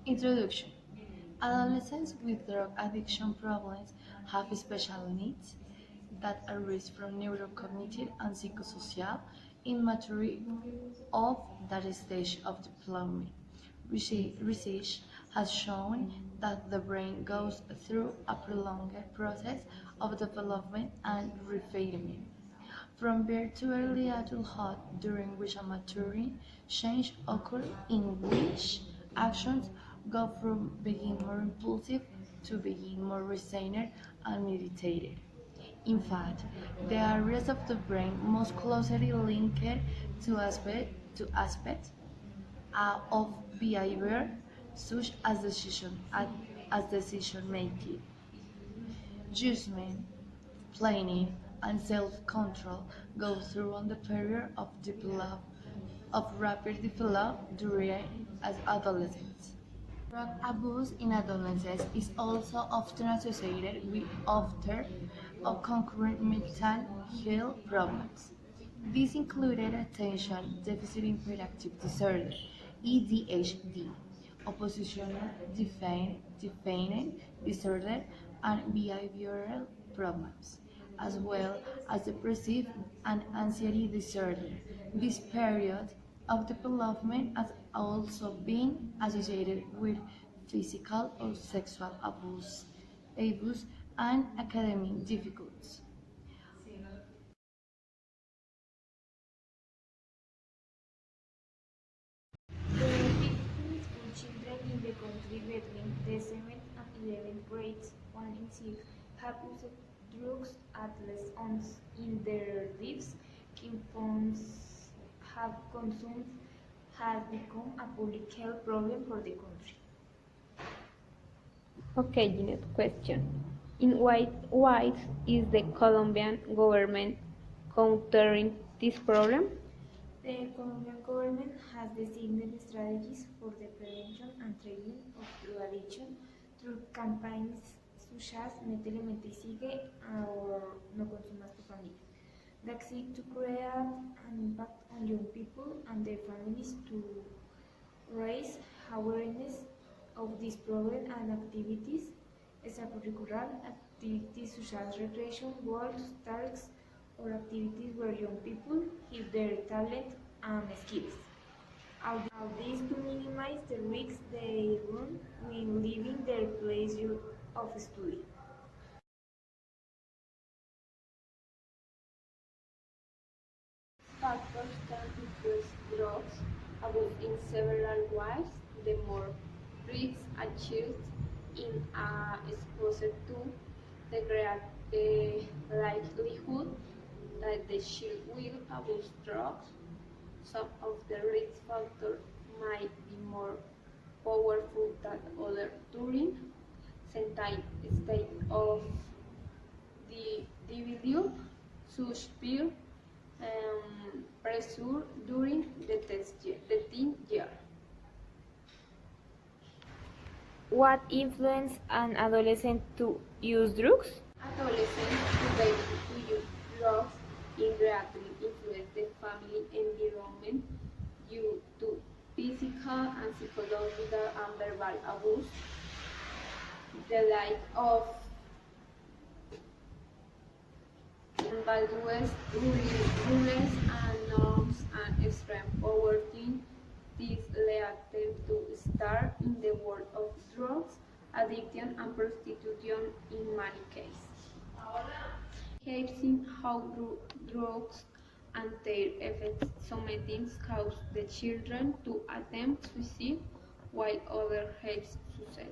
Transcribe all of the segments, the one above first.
Introduction. Adolescents with drug addiction problems have special needs that arise from neurocognitive and psychosocial immaturity of that stage of development. Research has shown that the brain goes through a prolonged process of development and refinement from birth to early adulthood, during which a maturing change occurs in which actions go from being more impulsive to being more restrained and meditated. In fact, the areas of the brain most closely linked to aspects of behavior, such as decision making, judgment, planning, and self-control, go through on the period of rapid development during as adolescence. Drug abuse in adolescence is also often associated with other or concurrent mental health problems. These included attention deficit hyperactive disorder, ADHD, oppositional defiant disorder, and behavioral problems, as well as depressive and anxiety disorder. This period of development has also been associated with physical or sexual abuse and academic difficulties. The 15 school children in the country between the 7th and 11th grades, 1 in 6, have used drugs at least once in their lives. Infants have consumed has become a public health problem for the country. Okay, Jeanette, question. In what ways is the Colombian government countering this problem? The Colombian government has designated strategies for the prevention and treatment of drug addiction through campaigns such as Métele, Mete y Sigue or No Consumas Tu Familia that seek to create an impact on young people and their families to raise awareness of this problem and activities, extracurricular activities such as recreation, walks, talks, or activities where young people give their talent and skills. All this to minimize the risks they run when leaving their place of study. Factors can influence drugs abuse in several ways. The more risks a child in exposure to, the greater the likelihood that the child will abuse drugs. Some of the risk factors might be more powerful than others during state of the individual, such peer pressure during the teen year. What influences an adolescent to use drugs? Adolescents today to use drugs indirectly influence the family environment due to physical and psychological and verbal abuse, the lack of values, rules and norms, and extreme poverty. This led them to start in the world of drugs, addiction, and prostitution in many cases. Have seen how drugs and their effects sometimes cause the children to attempt suicide, while others have succeeded.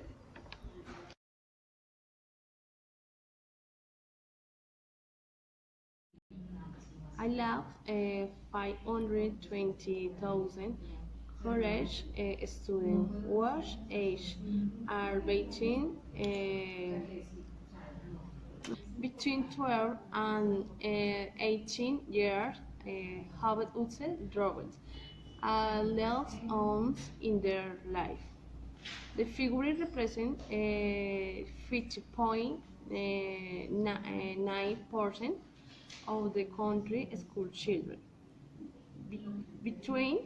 I love 520,000 college students whose age are between 12 and 18 years have used drugs at least once in their life. The figure represents 50.9% of the country school children. Between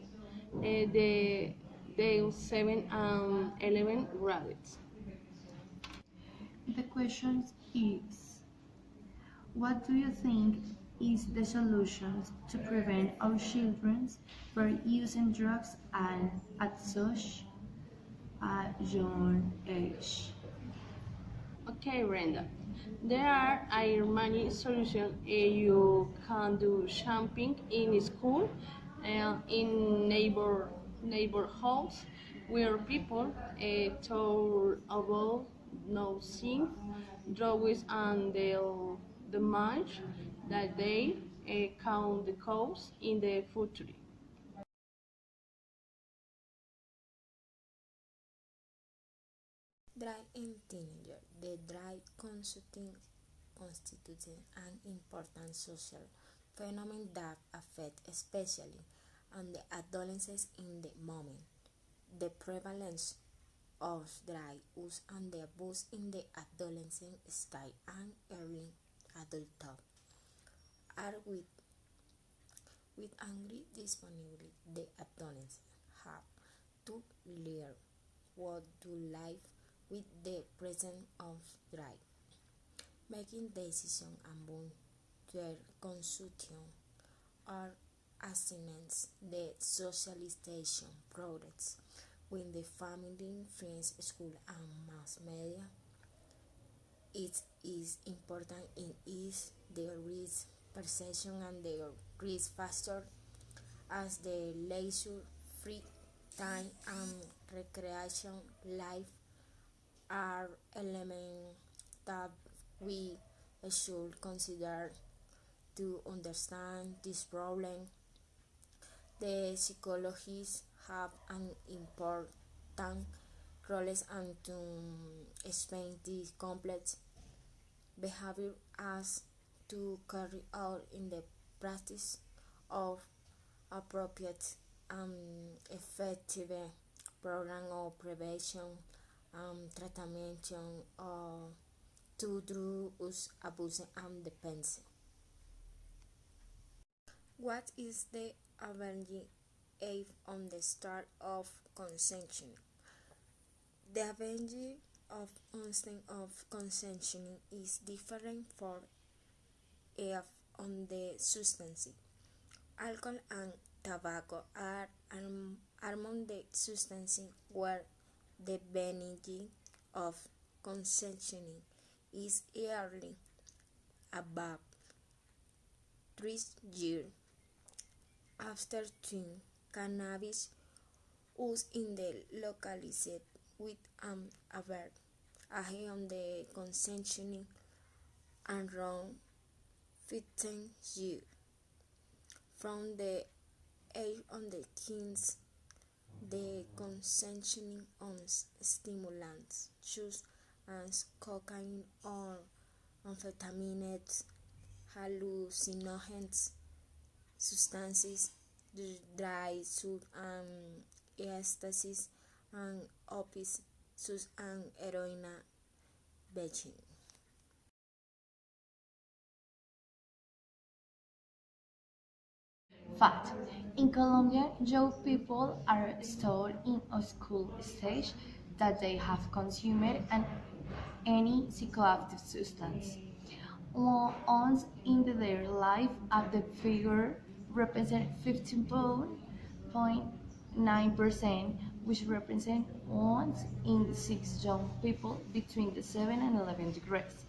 the their 7 and 11 grades. The question is, what do you think is the solution to prevent our children from using drugs at such a young age? Okay, Brenda. There are many solutions. You can do shopping in school, in neighborhoods, where people talk about noticing drugs and the much that they count the cost in the future. Drive in teenagers. The drive constitutes an important social phenomenon that affects especially on the adolescents in the moment. The prevalence of drug use and the abuse in the adolescent stage and early adulthood are with angry disponibility. The adolescents have to learn what to live with the presence of drug, making decisions about their consumption or abstinence. The socialization progress with the family, friends, school, and mass media. It is important in is the risk perception and the risk factor as the leisure, free time, and recreation life are elements that we should consider to understand this problem. The psychologists have an important role and to explain this complex behavior as to carry out in the practice of appropriate and effective program of prevention and treatment to drug abuse and dependence. What is the average age on the start of consumption? The average of onset of consumption is different for age on the substance. Alcohol and tobacco are among the substances where the beginning of consumption is early, above 3 years. After twin, cannabis use in the localized with an average age on the consumption around 15 years. From the age on the teens, the consumption of stimulants, such as cocaine or amphetamines, hallucinogens, substances, dry suit and ecstasy, and opiates such as heroin, betting. Fact. In Colombia, young people are told in a school stage that they have consumed any psychoactive substance. Once in their life, the figure represents 15.9%, which represents once in 6 young people between the 7 and 11 degrees.